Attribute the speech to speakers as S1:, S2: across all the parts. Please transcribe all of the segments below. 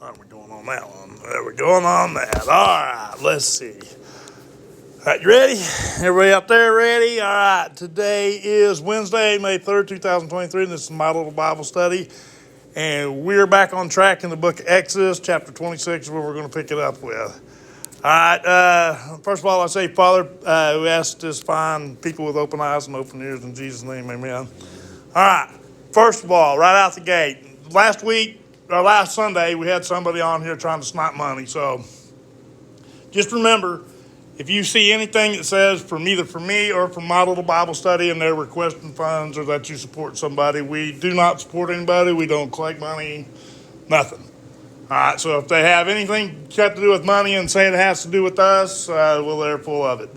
S1: How are we going on that one? There we going on that. All right, let's see. All right, you ready? Everybody out there ready? All right, today is Wednesday, May 3rd, 2023, and this is my little Bible study. And we're back on track in the book of Exodus, chapter 26 is where we're going to pick it up with. All right, first of all, I say, Father, we ask this find people with open eyes and open ears in Jesus' name, amen. All right, first of all, right out the gate, last Sunday, we had somebody on here trying to snipe money. So just remember, if you see anything that says from either for me or from my little Bible study and they're requesting funds or that you support somebody, we do not support anybody. We don't collect money, nothing. All right, so if they have anything got to do with money and say it has to do with us, well, they're full of it.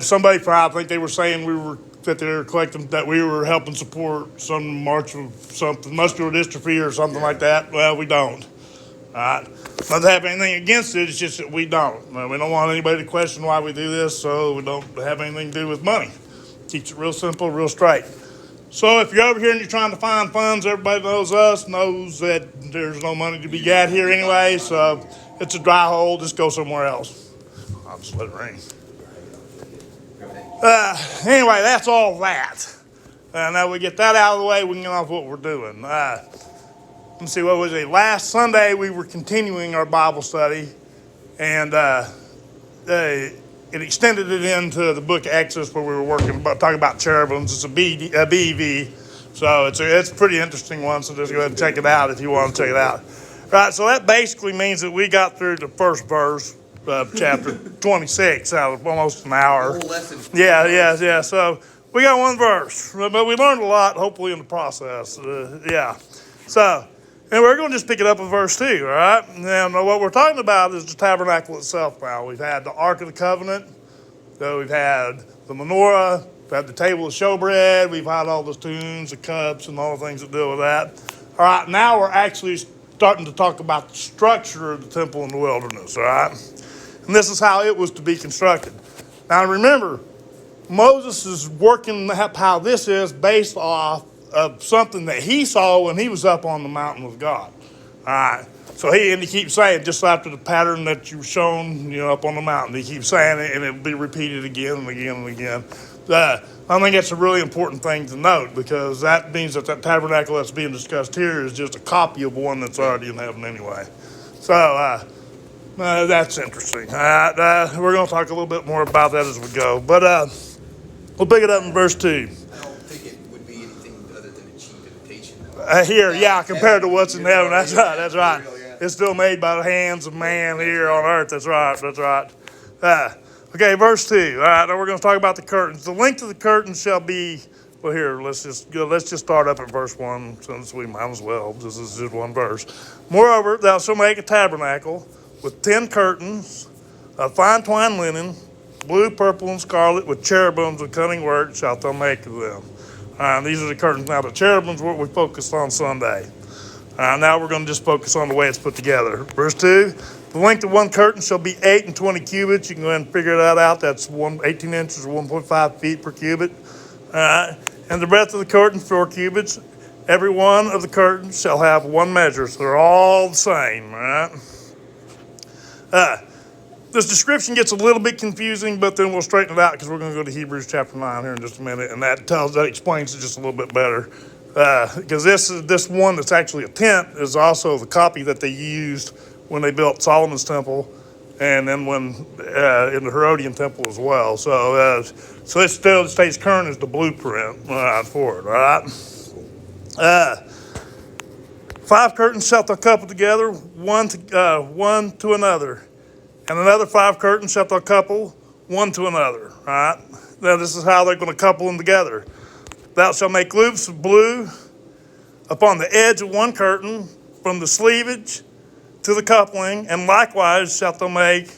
S1: Somebody, I think they were saying that they were collecting, that we were helping support some march of something, muscular dystrophy or something like that. Well, we don't. All right, not to have anything against it. It's just that we don't. We don't want anybody to question why we do this, so we don't have anything to do with money. Keeps it real simple, real straight. So if you're over here and you're trying to find funds, everybody knows us, knows that there's no money to be got here anyway, so it's a dry hole. Just go somewhere else. I'll just let it rain. Anyway, that's all that. Now we get that out of the way, we can get off what we're doing. Let's see, what was it? Last Sunday we were continuing our Bible study, and it extended it into the book of Exodus where we were talking about cherubims. It's a BEV, so it's a pretty interesting one, so just go ahead and check it out if you want to check it out. Right, so that basically means that we got through the first verse of chapter 26 out of almost an hour.
S2: Whole lesson.
S1: Yeah. So we got one verse, but we learned a lot, hopefully, in the process. So, and we're going to just pick it up with verse 2, all right? And what we're talking about is the tabernacle itself now. We've had the Ark of the Covenant, so we've had the menorah, we've had the table of showbread, we've had all the spoons, the cups, and all the things that deal with that. All right, now we're actually starting to talk about the structure of the temple in the wilderness, all right? And this is how it was to be constructed. Now remember, Moses is working how this is based off of something that he saw when he was up on the mountain with God. All right. So he keeps saying, just after the pattern that you were shown, up on the mountain, he keeps saying it, and it'll be repeated again and again and again. I think that's a really important thing to note, because that means that tabernacle that's being discussed here is just a copy of one that's already in heaven anyway. So that's interesting. All right, we're going to talk a little bit more about that as we go. But we'll pick it up in verse 2.
S2: I don't think it would be anything other than a cheap imitation.
S1: Compared to what's in heaven. That's right. It's still made by the hands of man here on earth. That's right. Okay, verse 2. All right, now we're going to talk about the curtains. The length of the curtains shall be, well, here, let's just start up at verse 1, since we might as well. This is just one verse. Moreover, thou shalt make a tabernacle with 10 curtains of fine twined linen, blue, purple, and scarlet, with cherubims of cunning work shalt thou make of them. These are the curtains. Now, the cherubims were what we focused on Sunday. Now we're going to just focus on the way it's put together. Verse 2, the length of one curtain shall be 8 and 20 cubits. You can go ahead and figure that out. That's 18 inches or 1.5 feet per cubit. And the breadth of the curtain, 4 cubits. Every one of the curtains shall have one measure, so they're all the same. All right? This description gets a little bit confusing, but then we'll straighten it out, because we're going to go to Hebrews chapter 9 here in just a minute, and that explains it just a little bit better. Because this one that's actually a tent is also the copy that they used when they built Solomon's temple, and then when in the Herodian temple as well. So it still stays current as the blueprint for it. All right. 5 curtains shalt thou couple together, one to another. And another 5 curtains shalt thou couple, one to another. All right. Now this is how they're going to couple them together. Thou shalt make loops of blue upon the edge of one curtain, from the sleevage to the coupling, and likewise shalt thou make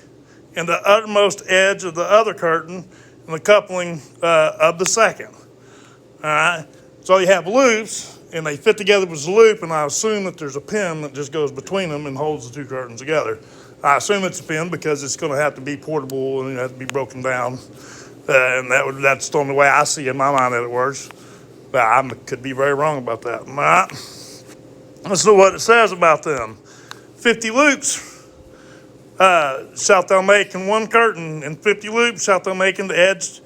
S1: in the uttermost edge of the other curtain, and the coupling of the second. All right. So you have loops, and they fit together with a loop, and I assume that there's a pin that just goes between them and holds the 2 curtains together. I assume it's a pin because it's going to have to be portable and it has to be broken down. And that's the only way I see in my mind that it works. But I could be very wrong about that. This is what it says about them. 50 loops shalt thou make in one curtain, and 50 loops shalt thou make in the edge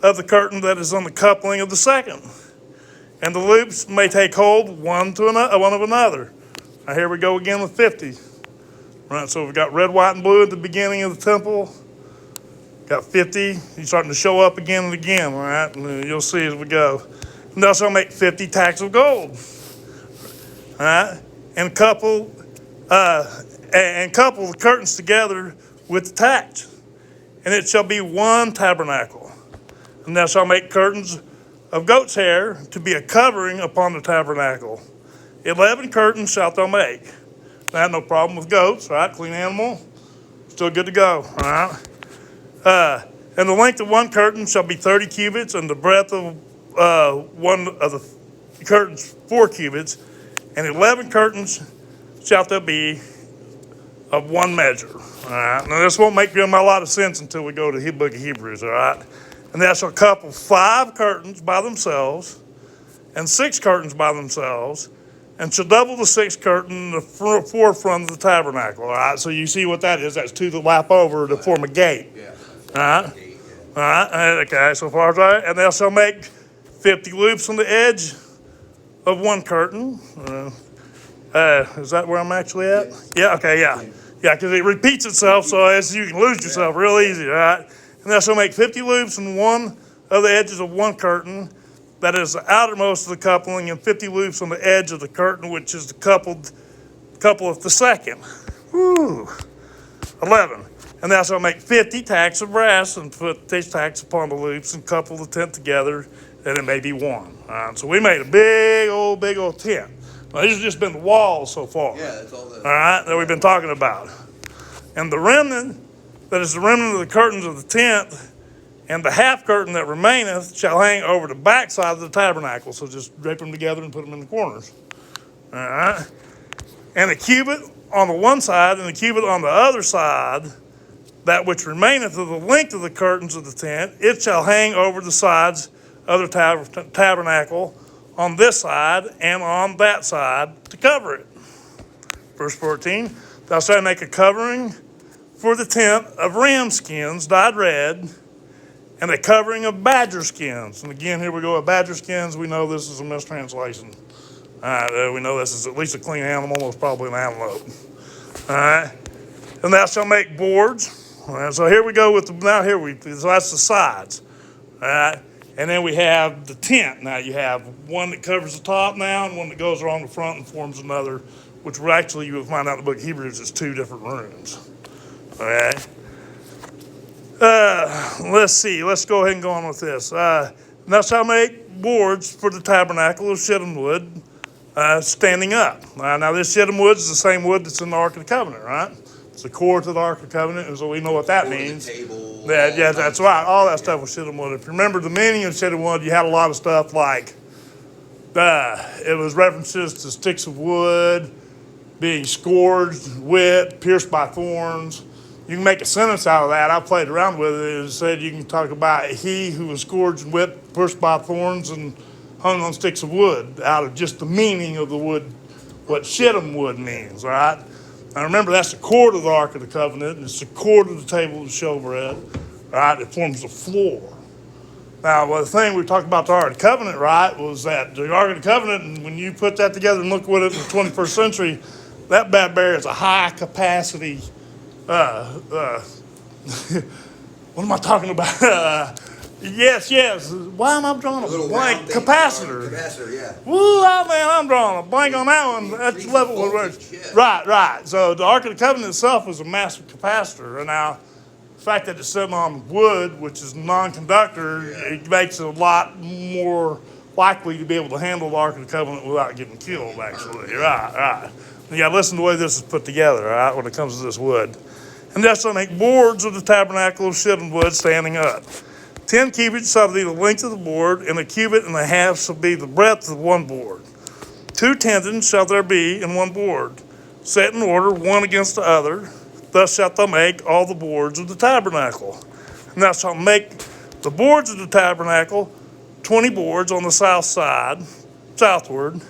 S1: of the curtain that is on the coupling of the second. And the loops may take hold one of another. Now here we go again with 50. Right, so we've got red, white, and blue at the beginning of the temple. Got 50. He's starting to show up again and again, right? And you'll see as we go. And thou shalt make 50 tacks of gold. All right? And couple the curtains together with the tacks. And it shall be one tabernacle. And thou shalt make curtains of goat's hair to be a covering upon the tabernacle. 11 curtains shalt thou make. I have no problem with goats, right? Clean animal. Still good to go, all right? And the length of one curtain shall be 30 cubits, and the breadth of one of the curtains 4 cubits, and 11 curtains shalt there be of one measure. All right. Now this won't make a lot of sense until we go to the book of Hebrews. All right. And thou shalt couple 5 curtains by themselves, and 6 curtains by themselves, and shall double the 6th curtain in the forefront of the tabernacle. All right. So you see what that is? That's 2 that lap over to form a gate.
S2: Yeah.
S1: All right. All right. Okay. So far as right. And thou shalt make 50 loops on the edge of one curtain. Is that where I'm actually at? Yes. Yeah, okay, yeah. Yeah, because it repeats itself, so as you can lose yourself real easy, right? And thou shalt make 50 loops in one of the edges of one curtain, that is the outermost of the coupling, and 50 loops on the edge of the curtain, which is the couple of the second. Woo. 11. And thou shalt make 50 tacks of brass, and put these tacks upon the loops, and couple the tent together, that it may be one. All right, so we made a big old tent. Now, these have just been the walls so far.
S2: Yeah, that's all
S1: all right, that we've been talking about. And the remnant, that is the remnant of the curtains of the tent, and the half curtain that remaineth shall hang over the backside of the tabernacle. So just drape them together and put them in the corners. All right. And a cubit on the one side and a cubit on the other side, that which remaineth of the length of the curtains of the tent, it shall hang over the sides of the tabernacle on this side and on that side to cover it. Verse 14, thou shalt make a covering for the tent of ram skins dyed red, and a covering of badger skins. And again, here we go with badger skins. We know this is a mistranslation. All right, we know this is at least a clean animal, most probably an antelope. All right, and thou shalt make boards. All right, so here we go with so that's the sides. All right. And then we have the tent. Now you have one that covers the top now and one that goes around the front and forms another, which will actually, you will find out in the book of Hebrews, is 2 different rooms. Okay. Let's see. Let's go ahead and go on with this. Thou shalt make boards for the tabernacle of shittim wood, standing up. Now this shittim wood is the same wood that's in the Ark of the Covenant, right? It's the core to the Ark of the Covenant, and so we know what that means.
S2: Table,
S1: Yeah, that's right. All that stuff was shittim wood. If you remember the meaning of shittim wood, you had a lot of stuff like it was references to sticks of wood being scourged, whipped, pierced by thorns. You can make a sentence out of that. I played around with it. It said you can talk about he who was scourged and whipped, pierced by thorns, and hung on sticks of wood out of just the meaning of the wood, what shittim wood means, right? Now remember, that's the core to the Ark of the Covenant, and it's the core to the table of the showbread, right? It forms the floor. Now, the thing we talked about the Ark of the Covenant, right, was that the Ark of the Covenant, and when you put that together and look at it in the 21st century, that bad bear is a high capacity, what am I talking about? Yes. Why am I drawing a blank? Capacitor.
S2: Capacitor, yeah.
S1: Woo, man, I'm drawing a blank on that one. That's level
S2: voltage, yeah.
S1: Right. So the Ark of the Covenant itself was a massive capacitor. And now, the fact that it's sitting on wood, which is non-conductor, it makes it a lot more likely to be able to handle the Ark of the Covenant without getting killed, actually. Right. You gotta listen to the way this is put together, right, when it comes to this wood. And thou shalt make boards of the tabernacle of shittim wood standing up. 10 cubits shall be the length of the board, and a cubit and a half shall be the breadth of one board. 2 tendons shall there be in one board, set in order one against the other. Thus shalt thou make all the boards of the tabernacle. And thou shalt make the boards of the tabernacle 20 boards on the south side, southward,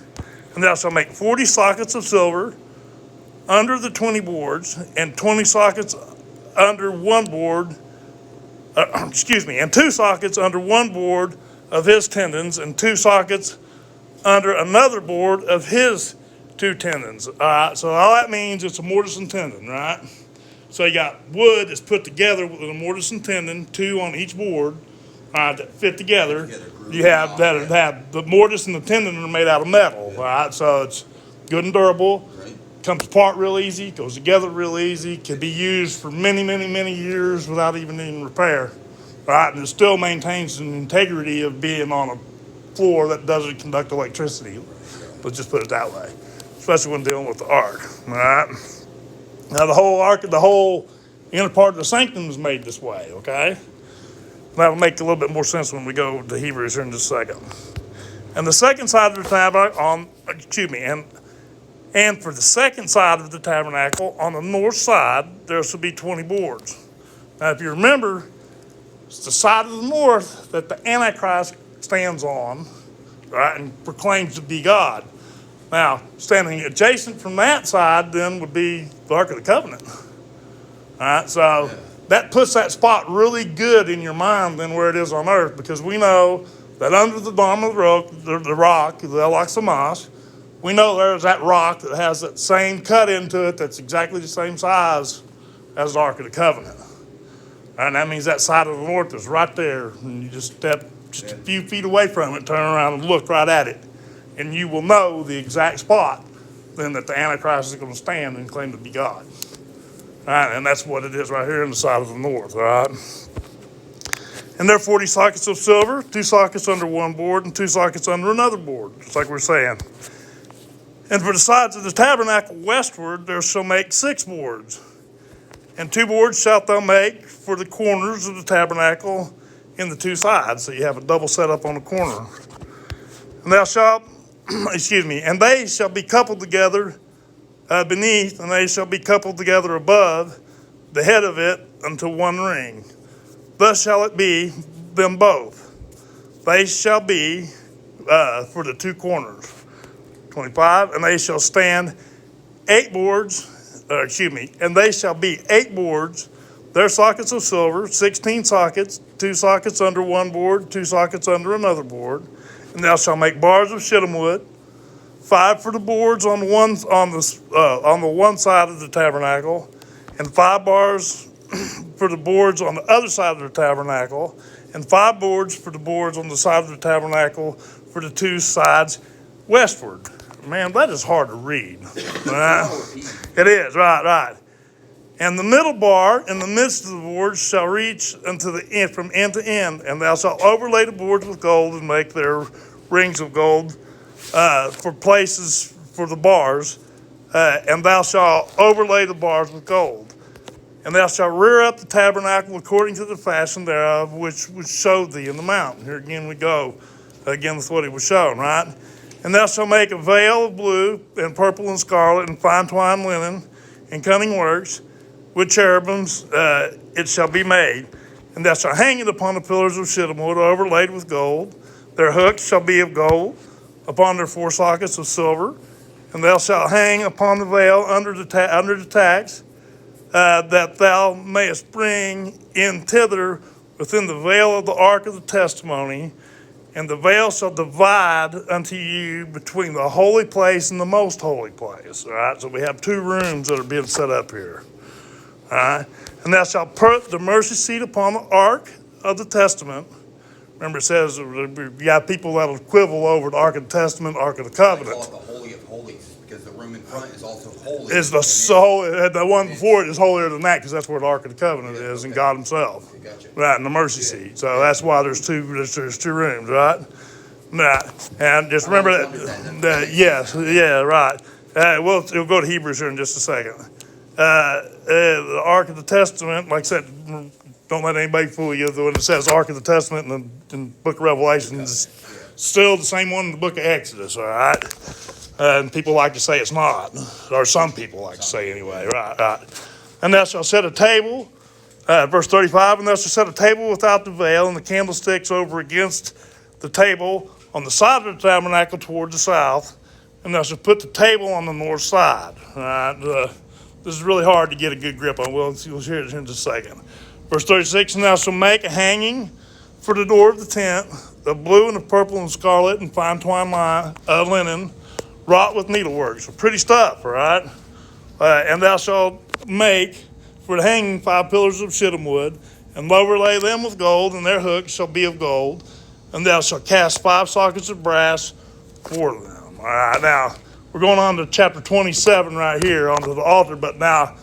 S1: And thou shalt make 40 sockets of silver under the 20 boards, and 20 sockets under one board, and 2 sockets under one board of his tendons, and 2 sockets under another board of his 2 tendons. All right, so all that means it's a mortise and tenon, right? So you got wood that's put together with a mortise and tenon, 2 on each board, all right, that fit together. You have the mortise and the tendon are made out of metal, all right? So it's good and durable.
S2: Right.
S1: Comes apart real easy, goes together real easy, can be used for many, many, many years without even needing repair, right? And it still maintains the integrity of being on a floor that doesn't conduct electricity. Let's just put it that way, especially when dealing with the ark, all right? Now the whole ark, the whole inner part of the sanctum is made this way, okay? That'll make a little bit more sense when we go to Hebrews here in just a second. And the second side of the tabernacle, and for the second side of the tabernacle, on the north side, there shall be 20 boards. Now, if you remember, it's the side of the north that the Antichrist stands on, right, and proclaims to be God. Now, standing adjacent from that side then would be the Ark of the Covenant. All right, so that puts that spot really good in your mind than where it is on earth, because we know that under the dome of the rock, the El Aksamas, we know there's that rock that has that same cut into it that's exactly the same size as the Ark of the Covenant. And that means that side of the north is right there, and you just step just a few feet away from it, turn around and look right at it, and you will know the exact spot then that the Antichrist is going to stand and claim to be God. All right, and that's what it is right here in the side of the north, all right? And there are 40 sockets of silver, 2 sockets under one board and 2 sockets under another board, just like we're saying. And for the sides of the tabernacle westward, there shall make 6 boards. And 2 boards shalt thou make for the corners of the tabernacle in the 2 sides. So you have a double setup on the corner. And thou shalt, and they shall be coupled together beneath, and they shall be coupled together above the head of it unto one ring. Thus shall it be them both. They shall be for the 2 corners. 25, and they shall stand 8 boards, and they shall be 8 boards, their sockets of silver, 16 sockets, 2 sockets under one board, 2 sockets under another board. And thou shalt make bars of shittim wood, 5 for the boards on the one side of the tabernacle, and 5 bars for the boards on the other side of the tabernacle, and 5 boards for the boards on the side of the tabernacle for the 2 sides westward. Man, that is hard to read. It is, right. And the middle bar in the midst of the boards shall reach unto the end, from end to end, and thou shalt overlay the boards with gold and make their rings of gold for places for the bars, and thou shalt overlay the bars with gold. And thou shalt rear up the tabernacle according to the fashion thereof, which was showed thee in the mountain. Here again we go, again with what he was shown, right? And thou shalt make a veil of blue and purple and scarlet and fine twined linen and cunning works. With cherubims it shall be made. And thou shalt hang it upon the pillars of shittim wood overlaid with gold. Their hooks shall be of gold, upon their 4 sockets of silver. And thou shalt hang upon the veil under the tacks, that thou mayest bring in thither within the veil of the ark of the testimony. And the veil shall divide unto you between the holy place and the most holy place. All right, so we have 2 rooms that are being set up here. All right, and thou shalt put the mercy seat upon the ark of the testament. Remember, it says you got people that'll quibble over the Ark of the Testament, Ark of the Covenant.
S2: They call it the Holy of Holies because the room in front is also holy.
S1: The one before it is holier than that, because that's where the Ark of the Covenant is, and God Himself,
S2: Gotcha.
S1: right, and the mercy seat. So that's why there's two rooms, right? Right, and just remember that. Right. We'll go to Hebrews here in just a second. The Ark of the Testament, like I said, don't let anybody fool you. When it says Ark of the Testament in the book of Revelation, it's still the same one in the book of Exodus, all right? And people like to say it's not, or some people like to say anyway, right. And thou shalt set a table, verse 35, and thou shalt set a table without the veil, and the candlesticks over against the table on the side of the tabernacle toward the south. and thou shalt put the table on the north side. All right. This is really hard to get a good grip on. We'll hear it in just a second. Verse 36, and thou shalt make a hanging for the door of the tent, of blue and of purple and scarlet and fine twined linen, wrought with needlework. So pretty stuff, all right? And thou shalt make for the hanging 5 pillars of shittim wood, and overlay them with gold, and their hooks shall be of gold. And thou shalt cast 5 sockets of brass for them. All right, now we're going on to chapter 27 right here, onto the altar. But now,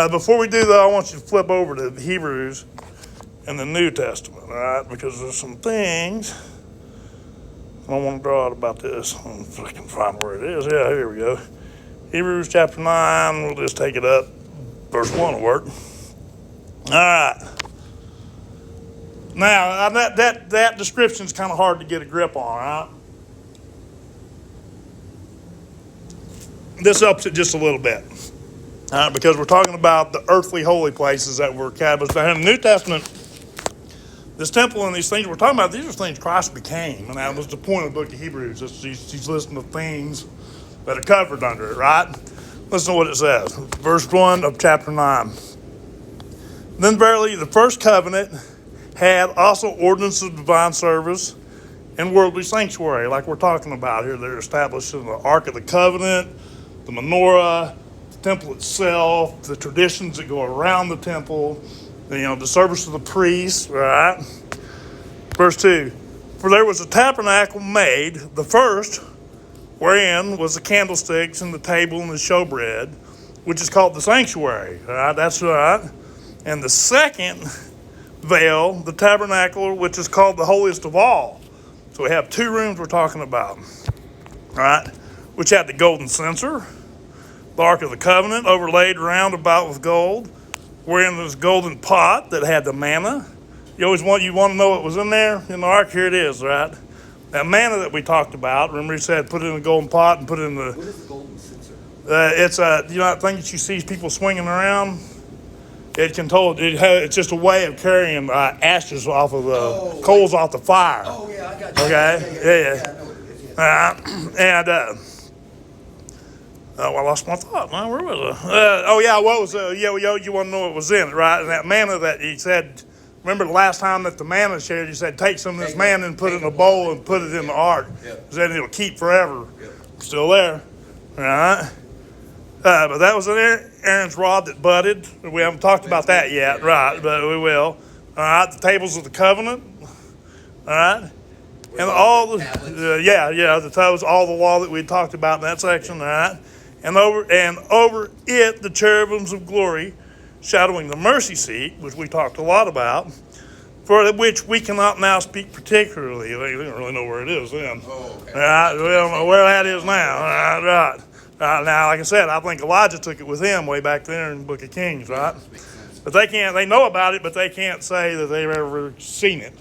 S1: before we do that, I want you to flip over to Hebrews in the New Testament, all right? Because there's some things I want to draw out about this. If I can find where it is. Yeah, here we go. Hebrews chapter 9, we'll just take it up. Verse 1 will work. All right. Now, that description is kind of hard to get a grip on, all right? This ups it just a little bit, because we're talking about the earthly holy places that were established. In the New Testament, this temple and these things we're talking about, these are things Christ became, and that was the point of the book of Hebrews. He's listing the things that are covered under it, right? Listen to what it says. Verse 1 of chapter 9. Then verily the first covenant had also ordinances of divine service and worldly sanctuary, like we're talking about here. They're established in the Ark of the Covenant, the menorah, the temple itself, the traditions that go around the temple, the service of the priests, right? Verse 2, for there was a tabernacle made, the first, wherein was the candlesticks and the table and the showbread, which is called the sanctuary, right? That's right. And the second veil, the tabernacle, which is called the holiest of all. So we have 2 rooms we're talking about, all right? Which had the golden censer, the Ark of the Covenant, overlaid round about with gold, wherein was a golden pot that had the manna. You want to know what was in there in the ark? Here it is, right? That manna that we talked about. Remember, he said put it in a golden pot and put it in the.
S2: What is the golden censer?
S1: It's that thing that you see people swinging around. It's just a way of carrying ashes off of the coals off the fire.
S2: Oh yeah, I got you.
S1: Okay,
S2: I know what it is.
S1: I lost my thought. Now, where was it? What was you want to know what was in it, right? And that manna that he said. Remember the last time that the manna shared, he said, take some of this manna and put it in a bowl and put it in the ark. Because then it'll keep forever. Still there. All right. But that was Aaron's rod that budded. We haven't talked about that yet, right? But we will. All right. The tables of the covenant. All right. And all the tables, all the law that we talked about in that section. All right. And over it, the cherubims of glory, shadowing the mercy seat, which we talked a lot about, for which we cannot now speak particularly. We don't really know where it is then. Right? We don't know where that is now. Right. Now, like I said, I think Elijah took it with him way back there in the book of Kings, right? But they know about it, but they can't say that they've ever seen it.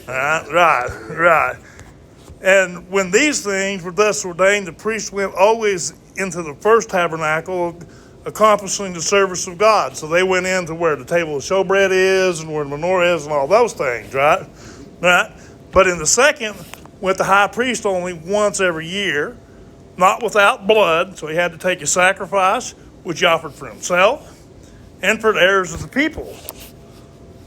S1: Right. And when these things were thus ordained, the priest went always into the first tabernacle, accomplishing the service of God. So they went into where the table of showbread is and where the menorah is and all those things, right? But in the second, went the high priest only once every year, not without blood. So he had to take a sacrifice, which he offered for himself and for the heirs of the people.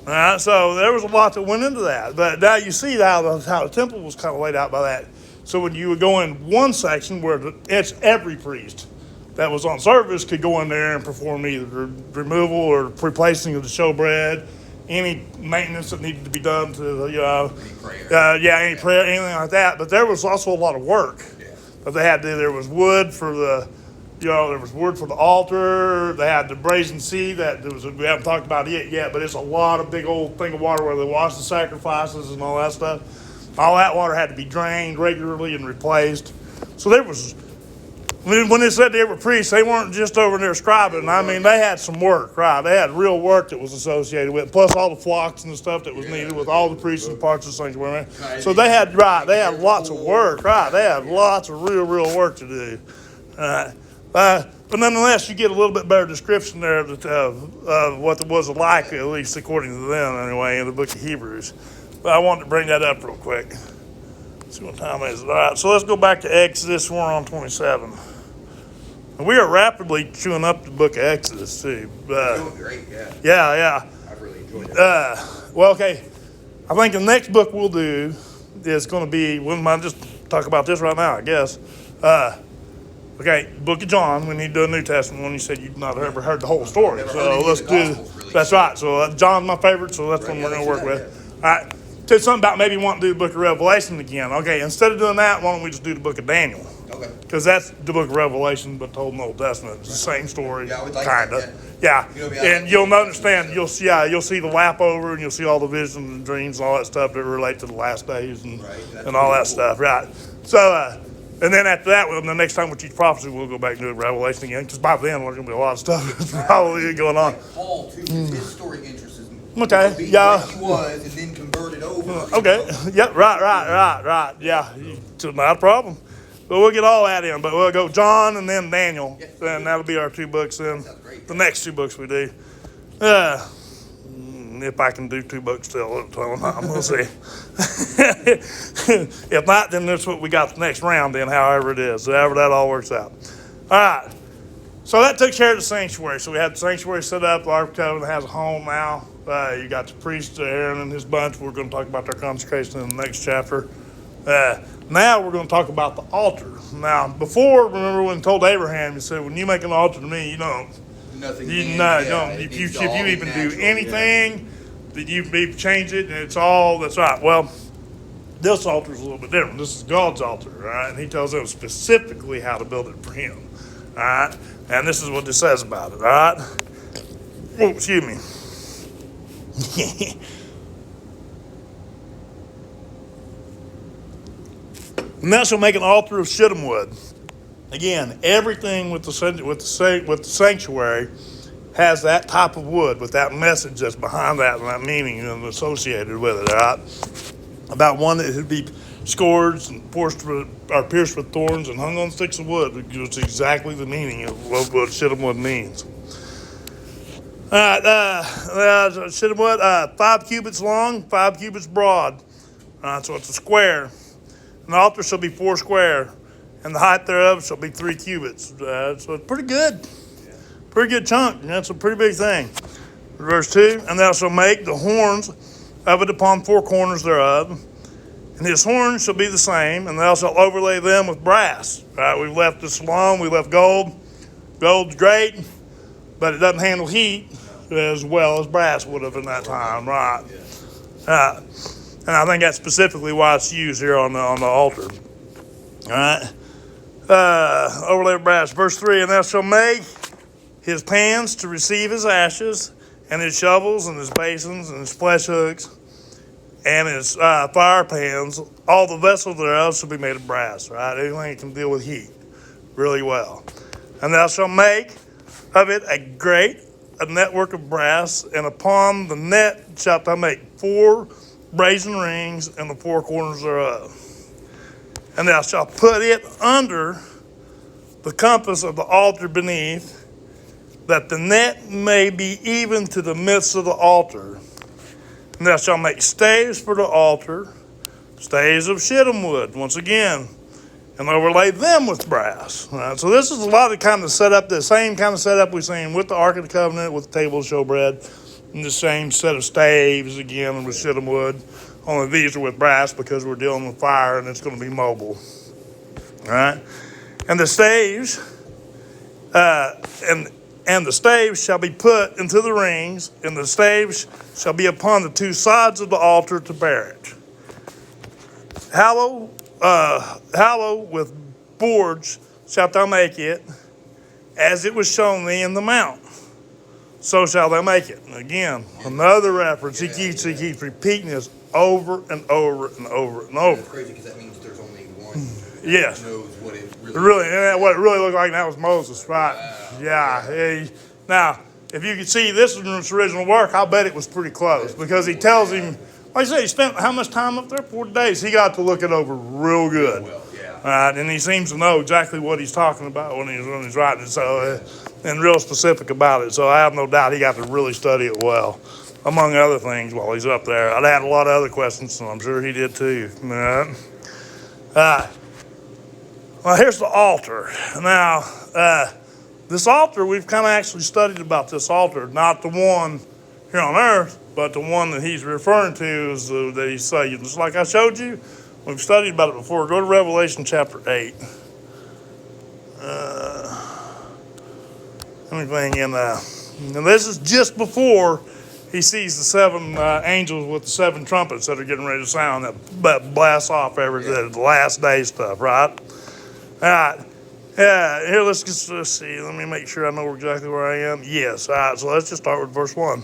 S1: All right, so there was a lot that went into that. But now you see how the temple was kind of laid out by that. So when you would go in one section where it's every priest that was on service could go in there and perform either removal or replacing of the showbread, any maintenance that needed to be done to any prayer, anything like that. But there was also a lot of work that they had to do. There was wood for the altar. They had the brazen sea we haven't talked about it yet, but it's a lot of big old thing of water where they wash the sacrifices and all that stuff. All that water had to be drained regularly and replaced. So there was. When they said they were priests, they weren't just over there scribing. I mean, they had some work, right? They had real work that was associated with it, plus all the flocks and the stuff that was needed with all the priests and parts of the sanctuary. So they had lots of work, right? They had lots of real work to do. But nonetheless, you get a little bit better description there of what it was like, at least according to them anyway, in the book of Hebrews. But I wanted to bring that up real quick. See what time it is. All right, so let's go back to Exodus. We're on 27. And we are rapidly chewing up the book of Exodus, too.
S2: Doing great, yeah.
S1: Yeah.
S2: I've really enjoyed that.
S1: Well, okay. I think the next book we'll do is going to be, we might just talk about this right now, I guess. Okay, Book of John. We need to do a New Testament one. You said you've not ever heard the whole story.
S2: Never
S1: So
S2: heard any
S1: let's
S2: of the
S1: do,
S2: Gospels, really.
S1: that's right. So John's my favorite, so that's
S2: Right,
S1: one
S2: yeah,
S1: we're going to
S2: let's
S1: work
S2: do
S1: with.
S2: that,
S1: All right. Said something about maybe wanting to do the Book of Revelation again. Okay, instead of doing that, why don't we just do the Book of Daniel?
S2: Okay.
S1: Because that's the Book of Revelation, but told in the Old Testament. It's the same story,
S2: Yeah, I would like
S1: kind
S2: that,
S1: of. Yeah,
S2: You know,
S1: and you'll understand. You'll see the lap over, and you'll see all the visions and dreams and all that stuff that relate to the last days and
S2: Right, that's
S1: and all that
S2: pretty cool.
S1: stuff. Right. So, and then after that, the next time we teach prophecy, we'll go back and do Revelation again. Because by then, there's going to be a lot of stuff that's probably going on.
S2: Paul, too, 'cause his story interests me.
S1: Okay,
S2: Being
S1: yeah.
S2: what he was and then converted over.
S1: Okay. Yep. Right. Yeah. It's not a problem. But we'll get all that in. But we'll go John and then Daniel.
S2: Yeah.
S1: And that'll be our 2 books then.
S2: Sounds great.
S1: The next 2 books we do. If I can do 2 books still at a time, we'll see. If not, then that's what we got the next round then, however it is. However that all works out. All right. So that took care of the sanctuary. So we had the sanctuary set up. The Ark of the Covenant has a home now. You got the priest Aaron and his bunch. We're going to talk about their consecration in the next chapter. Now we're going to talk about the altar. Now, before, remember when he told Abraham, he said, when you make an altar to me, you don't.
S2: Nothing.
S1: You
S2: can,
S1: know,
S2: yeah,
S1: don't.
S2: it
S1: If
S2: needs
S1: you
S2: to all be
S1: even
S2: natural,
S1: do anything, that you change it, and it's all that's right. Well, this altar is a little bit different. This is God's altar, all right? And he tells them specifically how to build it for him, all right? And this is what this says about it, all right? Oh, excuse me. And thou shalt make an altar of shittim wood. Again, everything with the sanctuary has that type of wood with that message that's behind that and that meaning and associated with it, all right? About one that would be scourged and pierced with thorns and hung on sticks of wood. It's exactly the meaning of what shittim wood means. All right, shittim wood, 5 cubits long, 5 cubits broad. So it's a square. And the altar shall be 4 square, and the height thereof shall be 3 cubits. So it's pretty good. Pretty good chunk. That's a pretty big thing. Verse 2, and thou shalt make the horns of it upon 4 corners thereof. And his horns shall be the same, and thou shalt overlay them with brass. Right? We've left this alone. We left gold. Gold's great, but it doesn't handle heat as well as brass would have in that time, right? And I think that's specifically why it's used here on the altar. All right. Overlay with brass. Verse 3, and thou shalt make his pans to receive his ashes, and his shovels, and his basins, and his flesh hooks, and his fire pans. All the vessels thereof shall be made of brass, right? Anything that can deal with heat really well. And thou shalt make of it a network of brass, and upon the net shalt thou make 4 brazen rings in the 4 corners thereof. And thou shalt put it under the compass of the altar beneath, that the net may be even to the midst of the altar. And thou shalt make staves for the altar, staves of shittim wood, once again, and overlay them with brass. Right, so this is a lot of kind of setup, the same kind of setup we've seen with the Ark of the Covenant, with the table of showbread, and the same set of staves again with shittim wood. Only these are with brass because we're dealing with fire and it's going to be mobile. All right, and the staves, and the staves shall be put into the rings, and the staves shall be upon the 2 sides of the altar to bear it. Hallow with boards shalt thou make it, as it was shown thee in the mount. So shall thou make it. And again, another reference. He keeps repeating this over and over and over and over.
S2: That's crazy because that means there's only one
S1: Yes.
S2: that knows what it really
S1: Really, and what it really looked like, that was Moses, right? Yeah. Now, if you could see this in its original work, I'll bet it was pretty close because he tells him, like I said, he spent how much time up there? 40 days. He got to look it over real good.
S2: well, yeah.
S1: All right, and he seems to know exactly what he's talking about when he's writing it, so and real specific about it. So I have no doubt he got to really study it well, among other things, while he's up there. I'd had a lot of other questions, and I'm sure he did too. All right. Well, here's the altar. Now, this altar, we've kind of actually studied about this altar, not the one here on earth, but the one that he's referring to is that he's saying. Just like I showed you, we've studied about it before. Go to Revelation chapter 8. Anything in and this is just before he sees the seven angels with the seven trumpets that are getting ready to sound that blast off everything, the last day stuff, right? All right. Yeah, here, let's see. Let me make sure I know exactly where I am. Yes, all right, so let's just start with verse 1. All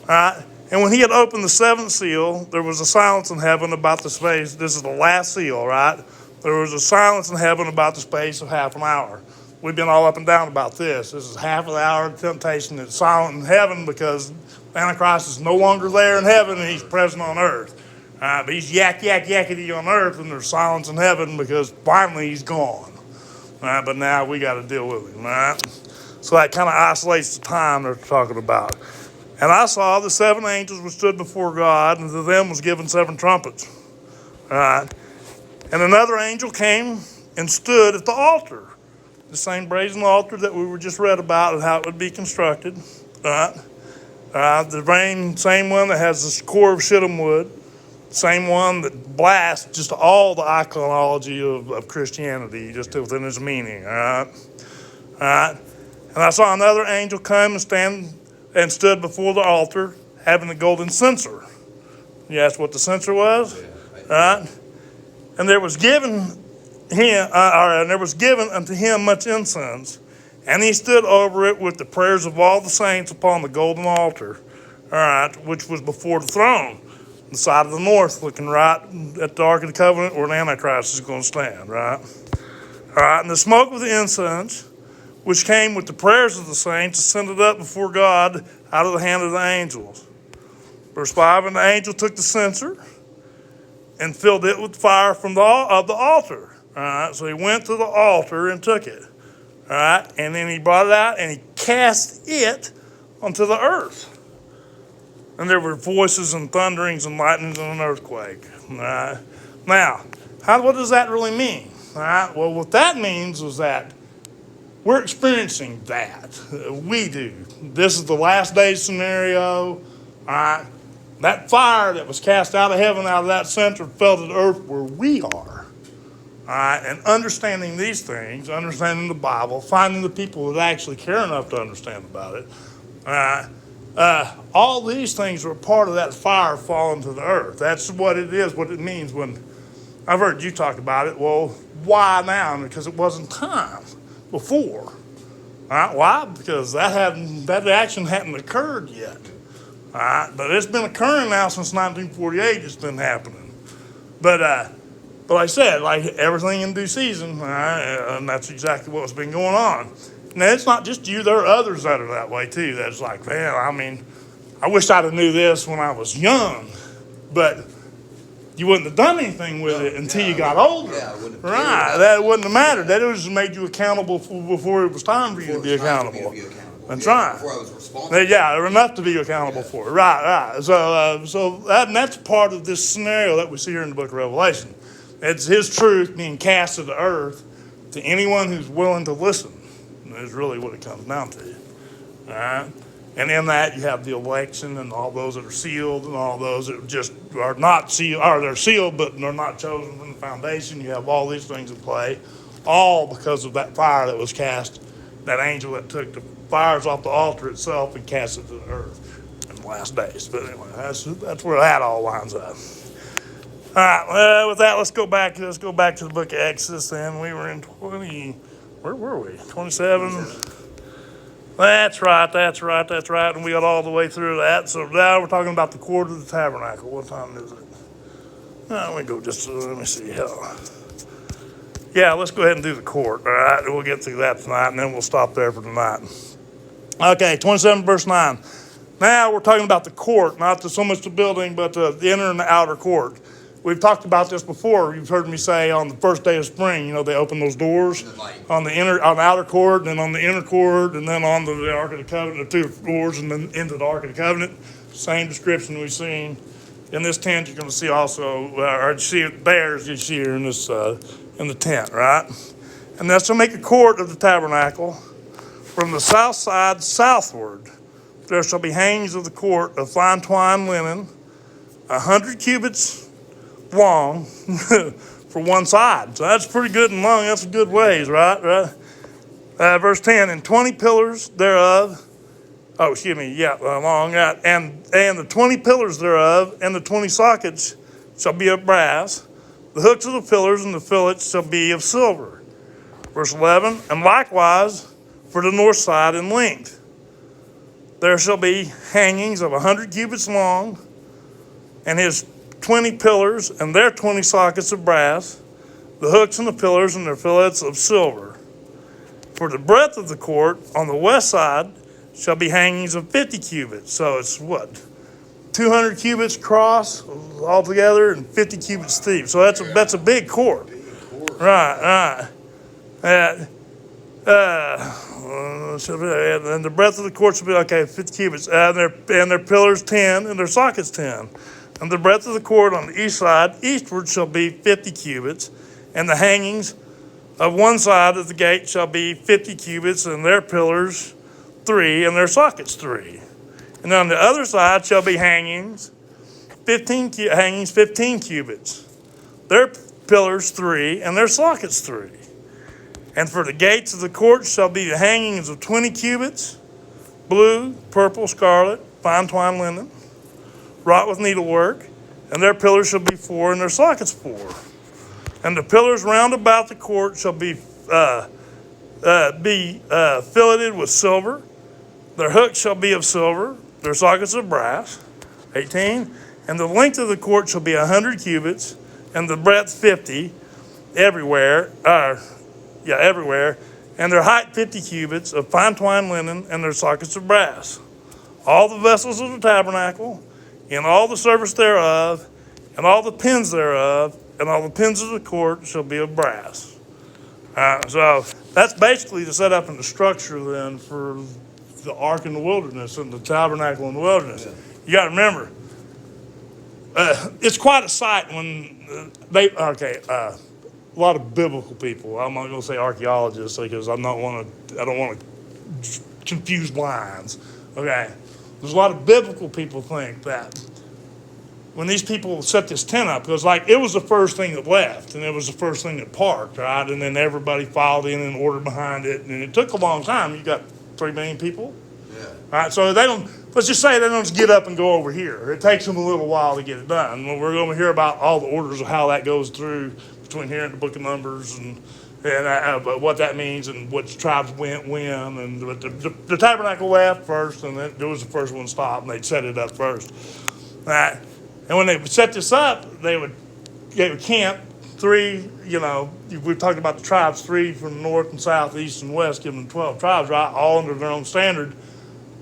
S1: right. And when he had opened the seventh seal, there was a silence in heaven about the space. This is the last seal, right? There was a silence in heaven about the space of half an hour. We've been all up and down about this. This is half an hour of temptation. It's silent in heaven because Antichrist is no longer there in heaven and he's present on earth. But he's yakety on earth, and there's silence in heaven because finally he's gone. But now we got to deal with him. So that kind of isolates the time they're talking about. And I saw the seven angels which stood before God, and to them was given seven trumpets. And another angel came and stood at the altar, the same brazen altar that we were just read about and how it would be constructed. The same one that has this core of shittim wood, same one that blasts just all the iconology of Christianity just within its meaning. All right. And I saw another angel come and stood before the altar, having a golden censer. You asked what the censer was? Right? And there was given unto him much incense, and he stood over it with the prayers of all the saints upon the golden altar, all right, which was before the throne, the side of the north, looking right at the Ark of the Covenant where the Antichrist is going to stand, right? All right, and the smoke of the incense, which came with the prayers of the saints, ascended up before God out of the hand of the angels. Verse 5, and the angel took the censer and filled it with fire from the altar. All right, so he went to the altar and took it. All right, and then he brought it out and he cast it onto the earth. And there were voices and thunderings and lightnings and an earthquake. All right. Now, what does that really mean? All right, well, what that means is that we're experiencing that. We do. This is the last day scenario. All right. That fire that was cast out of heaven, out of that center, fell to the earth where we are. All right. And understanding these things, understanding the Bible, finding the people that actually care enough to understand about it. All right. All these things are part of that fire falling to the earth. That's what it is, what it means when I've heard you talk about it. Well, why now? Because it wasn't time before. All right, why? Because that action hadn't occurred yet. All right, but it's been occurring now since 1948. It's been happening. But like I said, like everything in due season, all right, and that's exactly what's been going on. Now, it's not just you. There are others that are that way, too. That's like, man, I mean, I wish I'd have knew this when I was young. But you wouldn't have done anything with it until you got older.
S2: Yeah, it wouldn't have
S1: right. That wouldn't have mattered. That just made you accountable before it was time for you to be accountable. That's right.
S2: Before I was responsible.
S1: Yeah, enough to be accountable for. Right. So that's part of this scenario that we see here in the book of Revelation. It's his truth being cast to the earth to anyone who's willing to listen. Is really what it comes down to. All right? And in that, you have the election and all those that are sealed and all those that just are not sealed, or they're sealed, but they're not chosen from the foundation. You have all these things in play, all because of that fire that was cast, that angel that took the fires off the altar itself and cast it to the earth in the last days. But anyway, that's where that all winds up. All right, well, with that, let's go back to the book of Exodus then. We were in where were we? 27? That's right. And we got all the way through that. So now we're talking about the court of the tabernacle. What time is it? Let me see. Yeah, let's go ahead and do the court. All right, we'll get through that tonight, and then we'll stop there for tonight. Okay, 27 verse 9. Now we're talking about the court, not so much the building, but the inner and the outer court. We've talked about this before. You've heard me say on the first day of spring, they open those doors on the outer court, and then on the inner court, and then on the Ark of the Covenant, the two doors, and then into the Ark of the Covenant. Same description we've seen in this tent, you're going to see also, or you see bears you see here in this in the tent, right? And that's to make a court of the tabernacle from the south side southward. There shall be hangings of the court of fine twined linen, 100 cubits long for one side. So that's pretty good and long. That's a good ways, right? Verse 10, and 20 pillars thereof. Oh, excuse me, long. And the 20 pillars thereof and the 20 sockets shall be of brass. The hooks of the pillars and the fillets shall be of silver. Verse 11, and likewise for the north side in length. There shall be hangings of 100 cubits long, and his 20 pillars and their 20 sockets of brass, the hooks and the pillars and their fillets of silver. For the breadth of the court on the west side shall be hangings of 50 cubits. So it's what? 200 cubits across altogether and 50 cubits deep. So that's a big court. Right. And the breadth of the court shall be 50 cubits, and their pillars 10, and their sockets 10. And the breadth of the court on the east side eastward shall be 50 cubits, and the hangings of one side of the gate shall be 50 cubits, and their pillars 3, and their sockets 3. And on the other side shall be hangings 15 cubits, their pillars 3, and their sockets 3. And for the gates of the court shall be the hangings of 20 cubits, blue, purple, scarlet, fine twined linen, wrought with needlework, and their pillars shall be 4, and their sockets 4. And the pillars round about the court shall be filleted with silver. Their hooks shall be of silver, their sockets of brass. 18. And the length of the court shall be 100 cubits, and the breadth 50 everywhere. And their height 50 cubits of fine twined linen, and their sockets of brass. All the vessels of the tabernacle, and all the service thereof, and all the pins thereof, and all the pins of the court shall be of brass. So that's basically the setup and the structure then for the ark in the wilderness and the tabernacle in the wilderness. Yeah. You got to remember, it's quite a sight when a lot of biblical people. I'm not going to say archaeologists because I don't want to confuse lines. Okay, there's a lot of biblical people think that when these people set this tent up, because it was the first thing that left, and it was the first thing that parked, right? And then everybody filed in and ordered behind it, and it took a long time. You got 3 million people, right? So let's just say they don't just get up and go over here. It takes them a little while to get it done. Well, we're going to hear about all the orders of how that goes through between here and the Book of Numbers, and what that means and which tribes went when, and the tabernacle left first, and then it was the first one to stop, and they'd set it up first. Right? And when they set this up, they would camp 3, we've talked about the tribes, 3 from north and south, east and west, giving them 12 tribes, right? All under their own standard.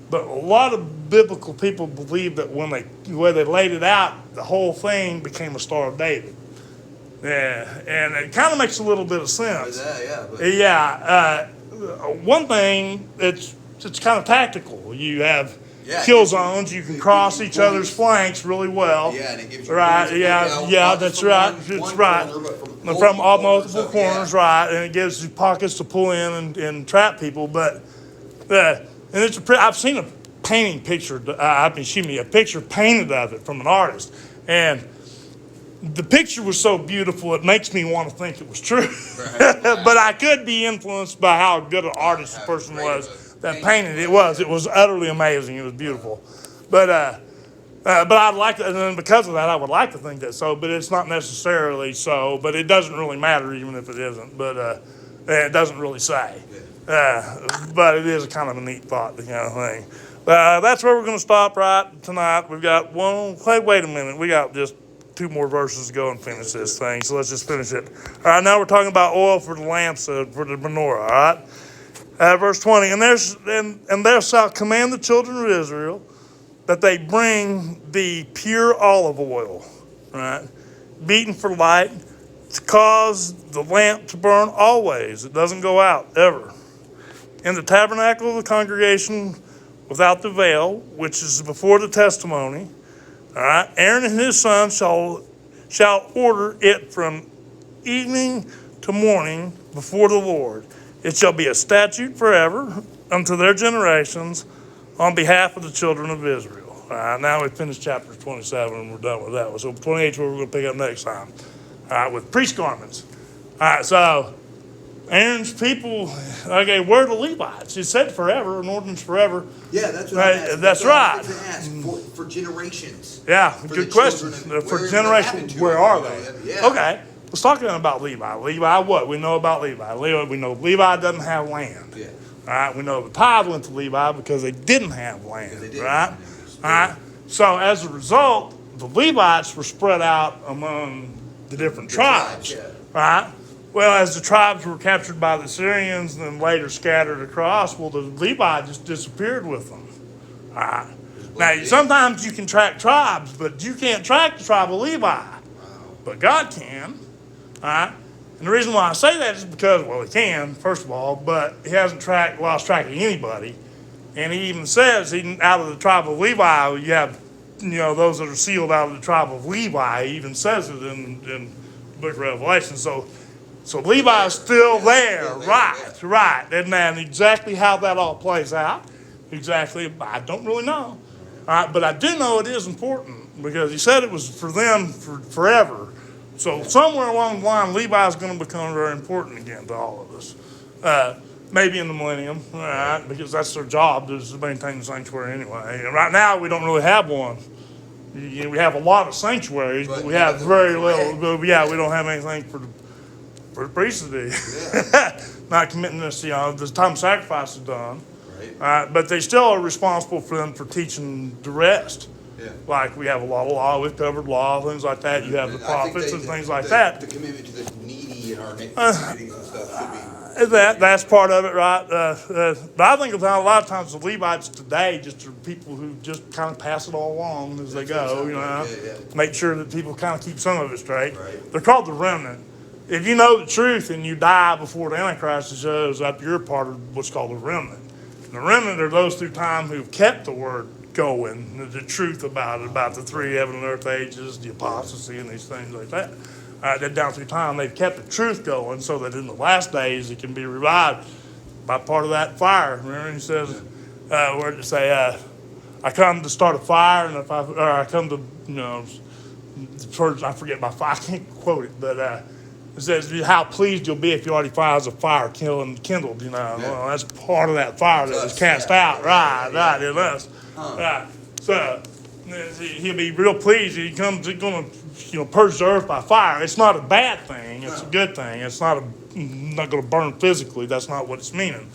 S1: But a lot of biblical people believe that the way they laid it out, the whole thing became a Star of David. Yeah, and it kind of makes a little bit of sense. One thing, it's kind of tactical. You have kill zones. You can cross each other's flanks really well.
S2: Yeah, and it gives you
S1: that's right. It's right. From all multiple corners, right, and it gives you pockets to pull in and trap people. But and I've seen a painting picture. A picture painted of it from an artist, and the picture was so beautiful it makes me want to think it was true. Right. But I could be influenced by how good an artist the person was that painted it. It was utterly amazing. It was beautiful. But I'd like to, and then because of that, I would like to think that so, but it's not necessarily so. But it doesn't really matter even if it isn't. But it doesn't really say. But it is a kind of a neat thought, kind of thing. That's where we're going to stop right tonight. We've got wait a minute. We got just 2 more verses to go and finish this thing. So let's just finish it. All right, now we're talking about oil for the lamps, for the menorah, all right? Verse 20, and there shall command the children of Israel that they bring the pure olive oil, right, beaten for light, to cause the lamp to burn always. It doesn't go out, ever. In the tabernacle of the congregation without the veil, which is before the testimony, All right, Aaron and his sons shall order it from evening to morning before the Lord. It shall be a statute forever unto their generations on behalf of the children of Israel. All right, now we finished chapter 27 and we're done with that one. So 28 is where we're going to pick up next time. All right, with priest garments. All right, so Aaron's people, okay, where are the Levites? It said forever, an ordinance forever.
S2: Yeah, that's what
S1: Right,
S2: I'm asking.
S1: that's
S2: what I
S1: right.
S2: was gonna ask, for generations.
S1: Yeah,
S2: For
S1: good
S2: the
S1: question.
S2: children of-
S1: For
S2: where
S1: generations,
S2: happened to
S1: where
S2: them,
S1: are
S2: you know,
S1: they?
S2: yeah.
S1: Okay, let's talk about Levi. Levi, what? We know about Levi. We know Levi doesn't have land.
S2: Yeah.
S1: All right, we know the tithe went to Levi because they didn't have land.
S2: Because they didn't
S1: right?
S2: have land.
S1: All right. So as a result, the Levites were spread out among the different tribes.
S2: tribes,
S1: Right. Well, as the tribes were captured by the Syrians and then later scattered across, well, the Levi just disappeared with them. All right. Now, sometimes you can track tribes, but you can't track the tribe of Levi. But God can. All right. And the reason why I say that is because, well, he can, first of all, but he hasn't lost track of anybody. And he even says, out of the tribe of Levi, you have, those that are sealed out of the tribe of Levi. He even says it in the book of Revelation. So Levi is still there. Right. And exactly how that all plays out, I don't really know. All right, but I do know it is important because he said it was for them for forever. So somewhere along the line, Levi is going to become very important again to all of us. Maybe in the millennium, all right, because that's their job, is to maintain the sanctuary anyway. And right now, we don't really have one. We have a lot of sanctuaries, but we have very little. We don't have anything for the priests to do. Yeah. Not committing this, the time sacrifice is done. Right. But they still are responsible for them for teaching the rest. Yeah. Like we have a lot of law, we've covered law, things like that. You have the prophets and things like that.
S2: The commitment to the needy in our meetings and stuff should be.
S1: That's part of it, right? But I think a lot of times the Levites today just are people who just kind of pass it all along as they go, Make sure that people kind of keep some of it straight. Right. They're called the remnant. If you know the truth and you die before the Antichrist shows up, you're part of what's called the remnant. And the remnant are those through time who've kept the word going, the truth about the three heaven and earth ages, the apostasy, and these things like that. That down through time, they've kept the truth going so that in the last days it can be revived by part of that fire. Remember, he says, where did it say, I come to start a fire, and I come to, I forget my fire, I can't quote it, but it says, how pleased you'll be if your already fires a fire kindled, Well, that's part of that fire that was cast out, right, in us. Right. So he'll be real pleased. He's going to purge the earth by fire. It's not a bad thing. It's a good thing. It's not going to burn physically. That's not what it's meaning.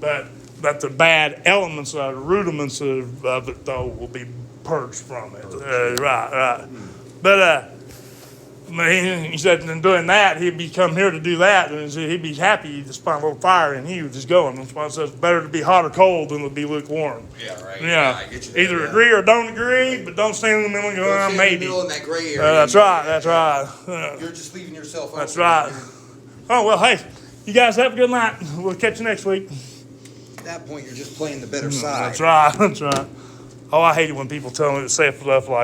S1: But that the bad elements, the rudiments of it, though, will be purged from it. Right. But he said in doing that, he'd be come here to do that, and he'd be happy to find a little fire in you just going. That's why it says better to be hot or cold than to be lukewarm.
S2: Yeah, right.
S1: Yeah,
S2: I get you there,
S1: either agree or don't agree, but don't stand in the middle and go, maybe.
S2: In the middle in that gray area.
S1: That's right.
S2: You're just leaving yourself open.
S1: That's right. Oh, well, hey, you guys have a good night. We'll catch you next week.
S2: At that point, you're just playing the better side.
S1: That's right. Oh, I hate it when people tell me to say stuff like